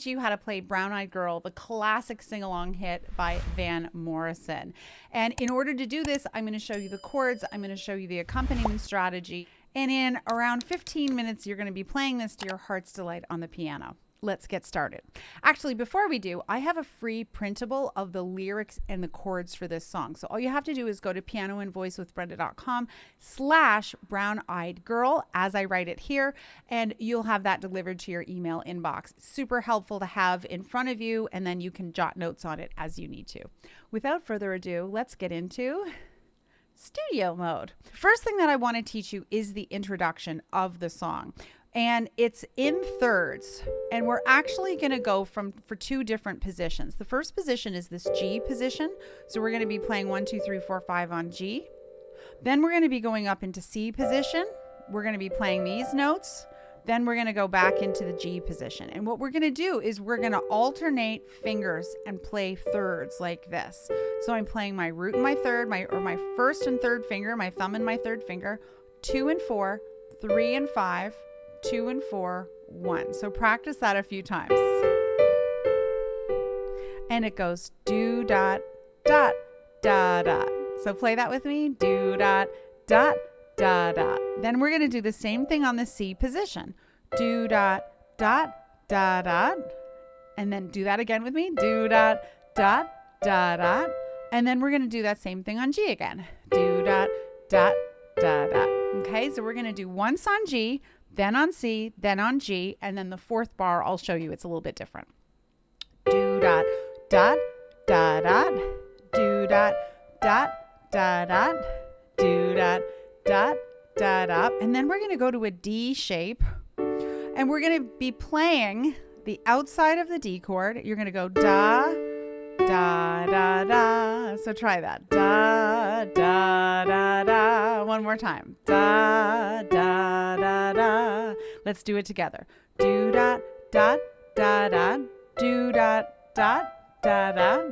teach you how to play Brown Eyed Girl, the classic sing-along hit by Van Morrison. And in order to do this, I'm going to show you the chords. I'm going to show you the accompaniment strategy. And in around 15 minutes, you're going to be playing this to your heart's delight on the piano. Let's get started. Actually, before we do, I have a free printable of the lyrics and the chords for this song. So all you have to do is go to pianoandvoicewithbrenda.com/brown-eyed-girl as I write it here, and you'll have that delivered to your email inbox. Super helpful to have in front of you, and then you can jot notes on it as you need to. Without further ado, let's get into studio mode. First thing that I want to teach you is the introduction of the song. And it's in thirds, and we're actually going to go for two different positions. The first position is this G position. So we're going to be playing 1, 2, 3, 4, 5 on G. Then we're going to be going up into C position. We're going to be playing these notes. Then we're going to go back into the G position. And what we're going to do is we're going to alternate fingers and play thirds like this. So I'm playing my root and my third, my first and third finger, my thumb and my third finger, 2 and 4, 3 and 5, 2 and 4, 1. So practice that a few times. And it goes do dot dot dot dot. So play that with me. Do dot dot dot dot. Then we're going to do the same thing on the C position. Do dot dot dot dot. And then do that again with me. Do dot dot dot dot. And then we're going to do that same thing on G again. Do dot dot dot dot. Okay, so we're going to do once on G, then on C, then on G, and then the fourth bar, I'll show you, it's a little bit different. Do dot dot dot dot, do dot dot dot dot, do dot dot dot dot, and then we're going to go to a D shape, and we're going to be playing the outside of the D chord. You're going to go da da da da. So try that. Da da da da. One more time. Da da da da. Let's do it together. Do dot dot da da. Do dot dot da da.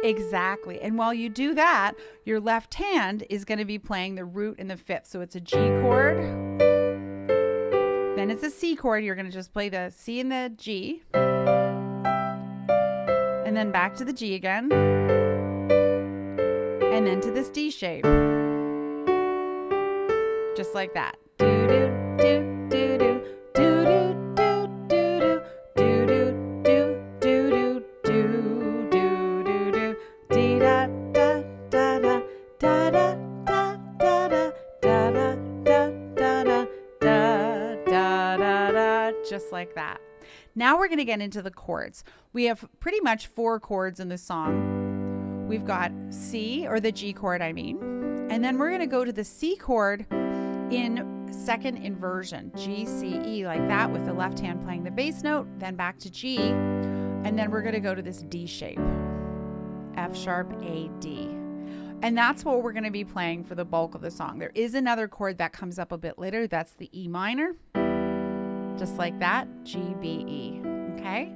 Exactly. And while you do that, your left hand is going to be playing the root and the fifth. So it's a G chord. Then it's a C chord. You're going to just play the C and the G. And then back to the G again. And then to this D shape. Just like that. Do do do do do do do do do do do do do do do do do dee da da da da da da da da da da da da da da, just like that. Now we're going to get into the chords. We have pretty much 4 chords in the song. We've got C, or the G chord, I mean. And then we're going to go to the C chord in second inversion, G, C, E, like that, with the left hand playing the bass note, then back to G, and then we're going to go to this D shape, F sharp, A, D. And that's what we're going to be playing for the bulk of the song. There is another chord that comes up a bit later. That's the E minor. Just like that, G, B, E. Okay?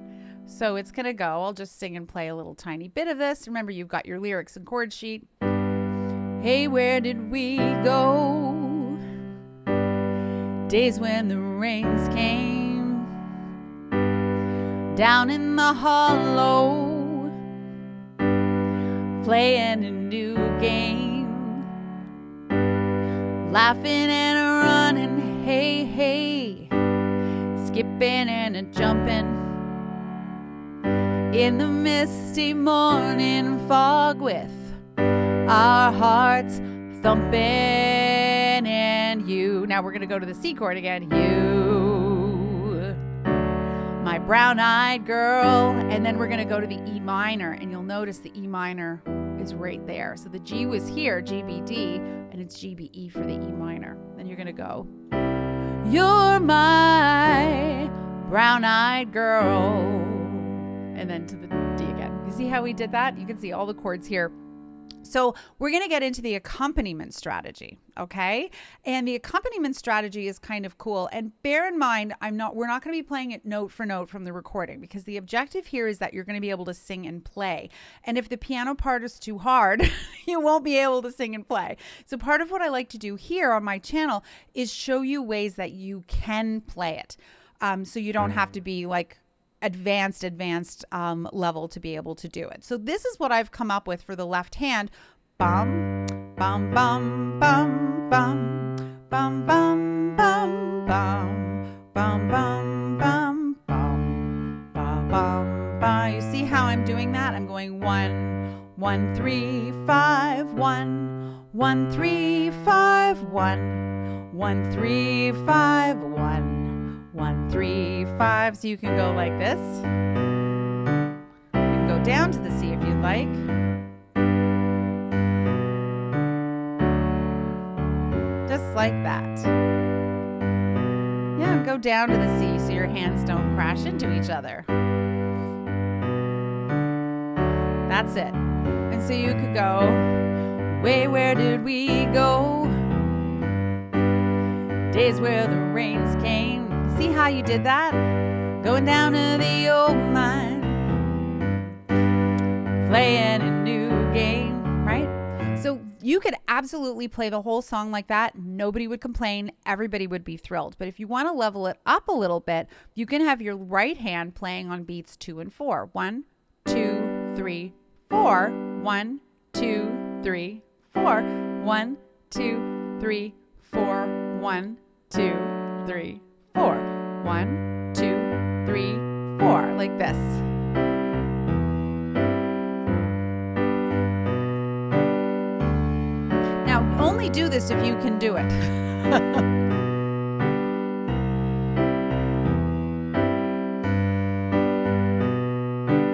So it's going to go. I'll just sing and play a little tiny bit of this. Remember, you've got your lyrics and chord sheet. Hey, where did we go? Days when the rains came down in the hollow, playing a new game, laughing and a running, hey, hey, skipping and a jumping in the misty morning fog with our hearts thumping. And you, now we're going to go to the C chord again. You, my brown-eyed girl. And then we're going to go to the E minor, and you'll notice the E minor is right there. So the G was here, G, B, D, and it's G, B, E for the E minor. Then you're going to go, you're my brown-eyed girl. And then to the D again. You see how we did that? You can see all the chords here. So we're going to get into the accompaniment strategy, okay? And the accompaniment strategy is kind of cool. And bear in mind, we're not going to be playing it note for note from the recording, because the objective here is that you're going to be able to sing and play. And if the piano part is too hard, you won't be able to sing and play. So part of what I like to do here on my channel is show you ways that you can play it. So you don't have to be like advanced level to be able to do it. So this is what I've come up with for the left hand. Bum, bum, bum, bum, bum, bum, bum, bum, bum, bum, bum, bum, bum, bum, bum, bum. You see how I'm doing that? I'm going 1, 1, 3, 5, 1, 1, 3, 5, 1, 1, 3, 5, 1. 1, 3, 5. So you can go like this. You can go down to the C if you'd like. Just like that. Yeah, go down to the C so your hands don't crash into each other. That's it. And so you could go, where did we go? Days where the rains came. See how you did that? Going down to the old mine, playing a new game, right? So you could absolutely play the whole song like that. Nobody would complain. Everybody would be thrilled. But if you want to level it up a little bit, you can have your right hand playing on beats 2 and 4. 1, 2, 3, 4. 1, 2, 3, 4. 1, 2, 3, 4. 1, 2, 3, 4. 1, 2, 3, 4. Like this. Now, only do this if you can do it.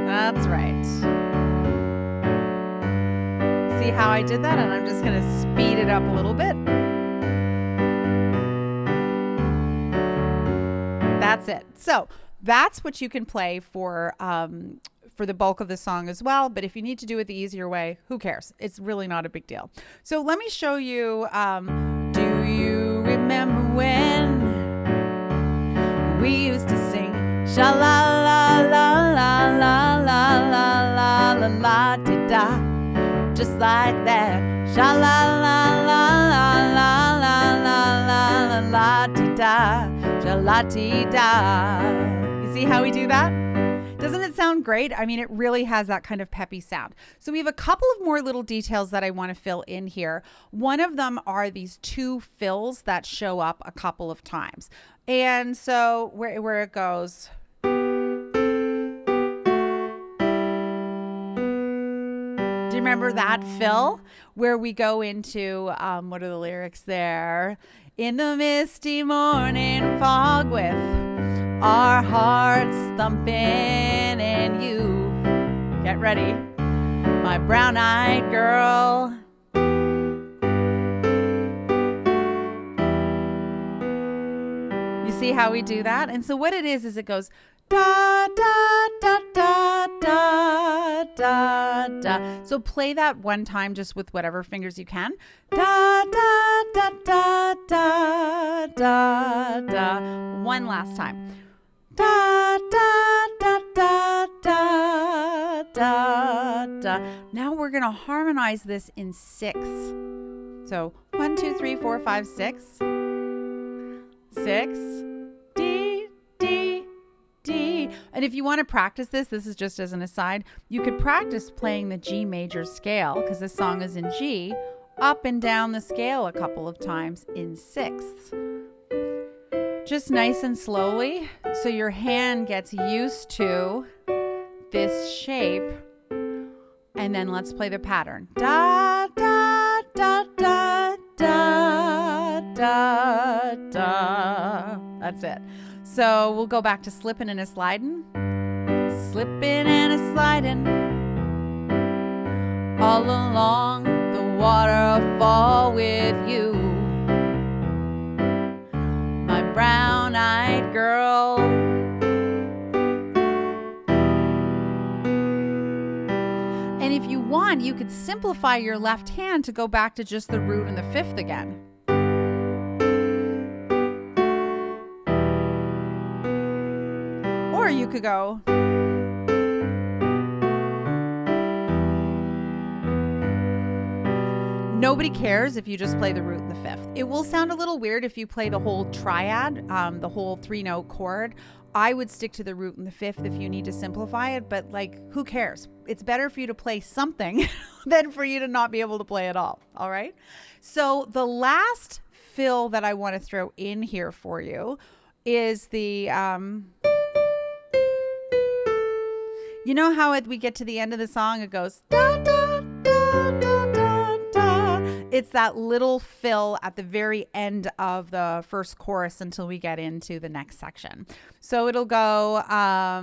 That's right. See how I did that? And I'm just going to speed it up a little bit. That's it. So that's what you can play for the bulk of the song as well. But if you need to do it the easier way, who cares? It's really not a big deal. So let me show you. Do you remember when we used to sing sha la la la la la la la la la la di da, just like that. Sha la la la la la la la la la di da. La-ti-da. You see how we do that? Doesn't it sound great? I mean, it really has that kind of peppy sound. So we have a couple of more little details that I want to fill in here. One of them are these 2 fills that show up a couple of times. And so where it goes. Do you remember that fill where we go into, what are the lyrics there? In the misty morning fog with our hearts thumping and you. Get ready. My brown-eyed girl. You see how we do that? And so what it is it goes da, da, da, da, da, da, da. So play that one time just with whatever fingers you can. Da, da, da, da, da, da, da. One last time. Da, da, da, da, da, da, da. Now we're going to harmonize this in 6. So 1, 2, 3, 4, 5, 6. 6. D, D, D. And if you want to practice this is just as an aside, you could practice playing the G major scale, because this song is in G, up and down the scale a couple of times in 6ths. Just nice and slowly, so your hand gets used to this shape. And then let's play the pattern. Da, da, da, da, da, da, da. That's it. So we'll go back to slipping and a sliding. Slipping and a sliding all along the waterfall with you, my brown-eyed girl. And if you want want, you could simplify your left hand to go back to just the root and the fifth again. Or you could go. Nobody cares if you just play the root and the fifth. It will sound a little weird if you play the whole triad, the whole 3-note chord. I would stick to the root and the fifth if you need to simplify it, but like, who cares? It's better for you to play something than for you to not be able to play at all. All right. So the last fill that I want to throw in here for you is the, you know how we get to the end of the song, it goes, da, da, da, da, da, da. It's that little fill at the very end of the first chorus until we get into the next section. So it'll go, sha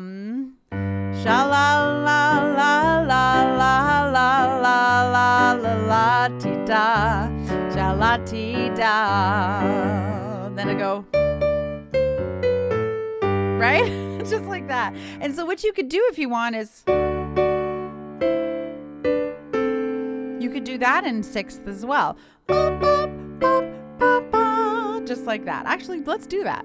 la la la la la la la la la la ti da, sha la ti da. Then it go, right? Just like that. And so what you could do if you want is, you could do that in sixth as well. Just like that. Actually, let's do that.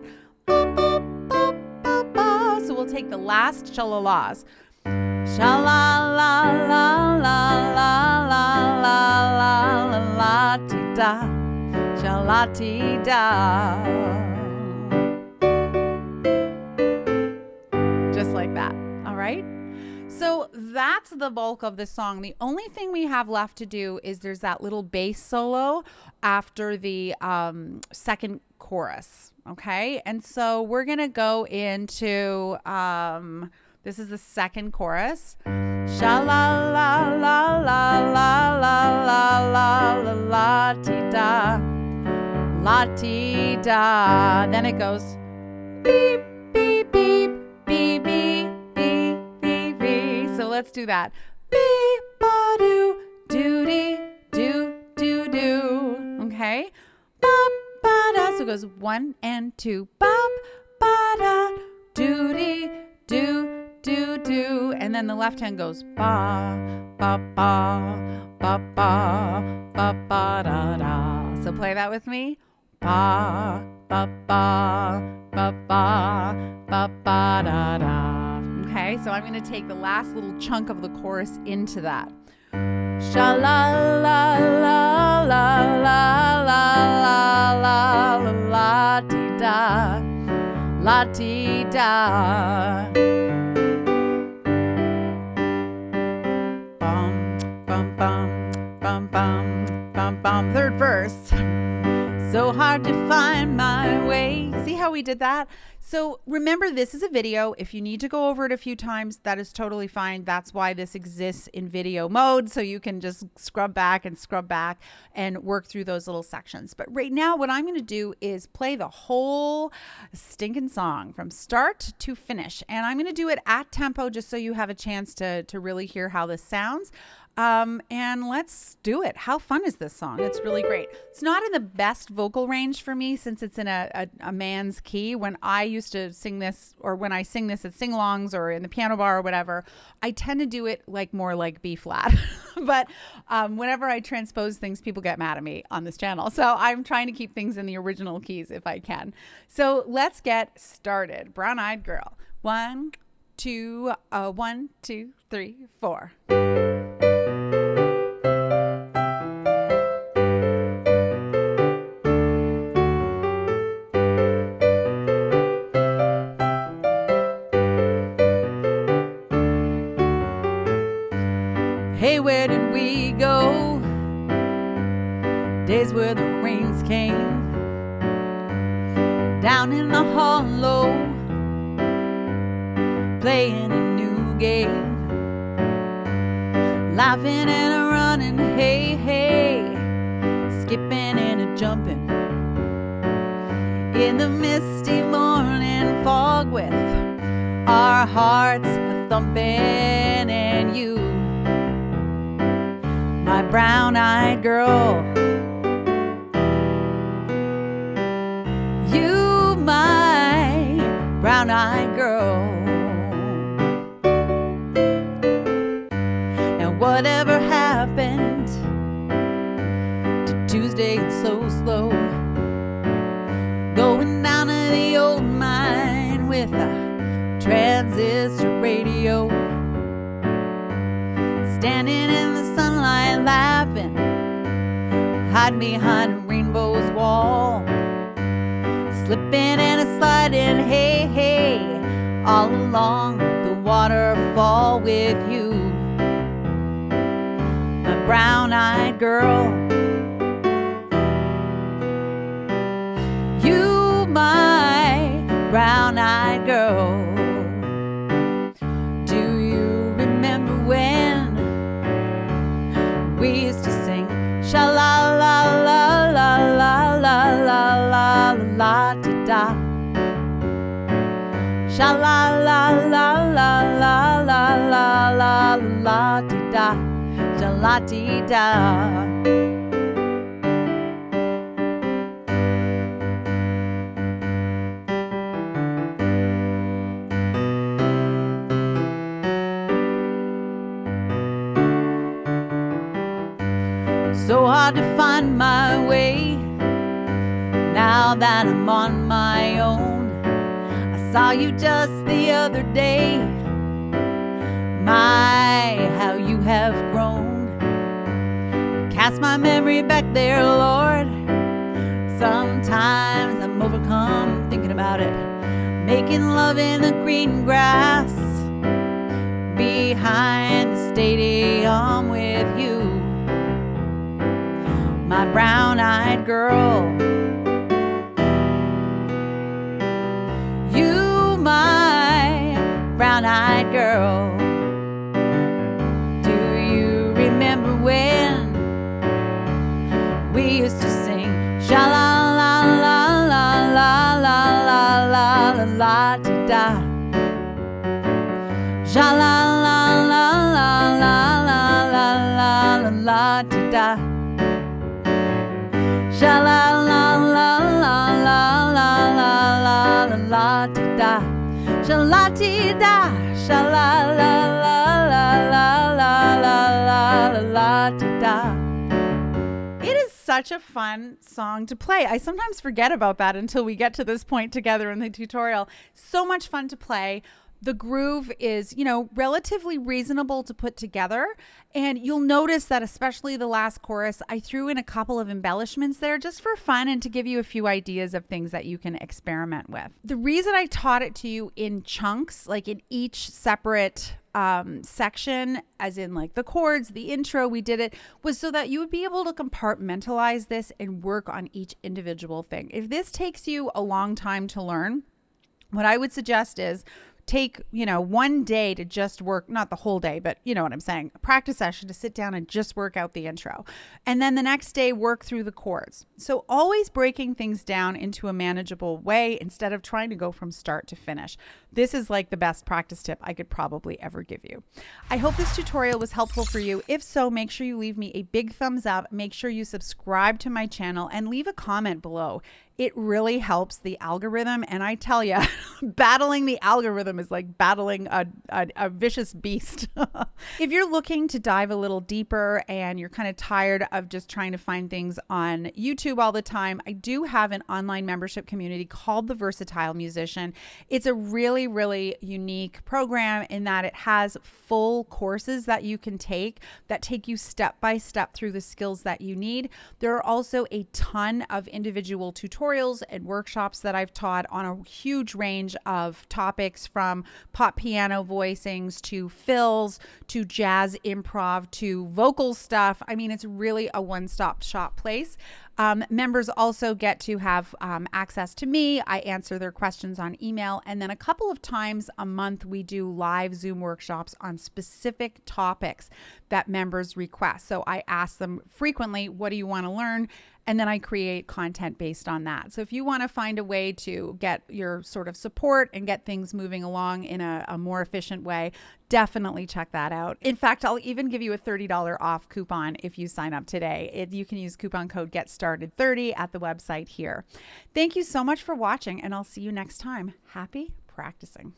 So we'll take the last shalalas. Shala la la la la la la la la la ti da. Shala ti da. Just like that. All right. So that's the bulk of the song. The only thing we have left to do is there's that little bass solo after the second chorus. Okay. And so we're going to go into, this is the second chorus. Sha la la la la la la la la la la ti da, la ti da. Then it goes beep, beep, beep, beep, beep, beep, beep, beep. So let's do that. Beep, ba, do, do, dee, do, do, do. Okay. Bop, ba, da. So it goes 1 and 2. Bop, ba, da, do, dee, do, do, do. And then the left hand goes ba, ba, ba, ba, ba, ba, ba, da, da. So play that with me. Ba, ba, ba, ba, ba, ba, ba, da, da. Okay, so I'm going to take the last little chunk of the chorus into that. Sha la la la la la la la la la la ti da, la ti da. Bum bum bum bum bum bum bum. Third verse. So hard to find my way. See how we did that? So remember, this is a video. If you need to go over it a few times, that is totally fine. That's why this exists in video mode. So you can just scrub back and work through those little sections. But right now, what I'm going to do is play the whole stinking song from start to finish. And I'm going to do it at tempo just so you have a chance to really hear how this sounds. And let's do it. How fun is this song? It's really great. It's not in the best vocal range for me since it's in a man's key. When I used to sing this, or when I sing this at singalongs or in the piano bar or whatever, I tend to do it like more like B flat. But whenever I transpose things, people get mad at me on this channel. So I'm trying to keep things in the original keys if I can. So let's get started. Brown Eyed Girl. 1, 2, 1, 2, 3, 4. Hey, where did we go? Days where the rains came down in the hollow, playing a new game, laughing and a running, hey, hey, skipping and a jumping in the misty morning fog with our hearts a thumping, and you, my brown-eyed girl, you, my brown-eyed girl. And whatever happened with a transistor radio, standing in the sunlight laughing, hide behind a rainbow's wall, slipping and a sliding, hey, hey, all along the waterfall with you, my brown-eyed girl. You, my brown-eyed girl. Do you remember when we used to sing sha-la-la-la-la-la-la-la-la-la-la-la-da? Sha-la-la-la-la-la-la-la-la-la-da, sha-la-dee-da. So hard to find my way now that I'm on my own. I saw you just the other day. My, how you have grown. Cast my memory back there, Lord. Sometimes I'm overcome thinking about it. Making love in the green grass behind the stadium with you, my brown-eyed girl. You, my brown-eyed girl. Do you remember when we used to sing sha-la-la-la-la-la-la-la-la-la-da? Sha-la-la-la-la-la-la-la-la-la-da. Sha-la-la-la-la-la-la-la-la-la-da. Sha-la-dee-da. Sha-la-la-la-la-la-la-la-la-da. It is such a fun song to play. I sometimes forget about that until we get to this point together in the tutorial. So much fun to play. The groove is, relatively reasonable to put together. And you'll notice that especially the last chorus, I threw in a couple of embellishments there just for fun and to give you a few ideas of things that you can experiment with. The reason I taught it to you in chunks, like in each separate section, as in like the chords, the intro, we did it, was so that you would be able to compartmentalize this and work on each individual thing. If this takes you a long time to learn, what I would suggest is take, one day to just work, not the whole day, but you know what I'm saying, a practice session to sit down and just work out the intro. And then the next day, work through the chords. So always breaking things down into a manageable way instead of trying to go from start to finish. This is like the best practice tip I could probably ever give you. I hope this tutorial was helpful for you. If so, make sure you leave me a big thumbs up. Make sure you subscribe to my channel and leave a comment below. It really helps the algorithm. And I tell you, battling the algorithm is like battling a vicious beast. If you're looking to dive a little deeper and you're kind of tired of just trying to find things on YouTube all the time, I do have an online membership community called The Versatile Musician. It's a really, really unique program in that it has full courses that you can take that take you step by step through the skills that you need. There are also a ton of individual tutorials and workshops that I've taught on a huge range of topics, from pop piano voicings to fills to jazz improv to vocal stuff. I mean, it's really a one-stop shop place. Members also get to have access to me. I answer their questions on email. And then a couple of times a month, we do live Zoom workshops on specific topics that members request. So I ask them frequently, what do you want to learn? And then I create content based on that. So if you want to find a way to get your sort of support and get things moving along in a more efficient way, definitely check that out. In fact, I'll even give you a $30 off coupon if you sign up today. You can use coupon code GETSTARTED30 at the website here. Thank you so much for watching, and I'll see you next time. Happy practicing.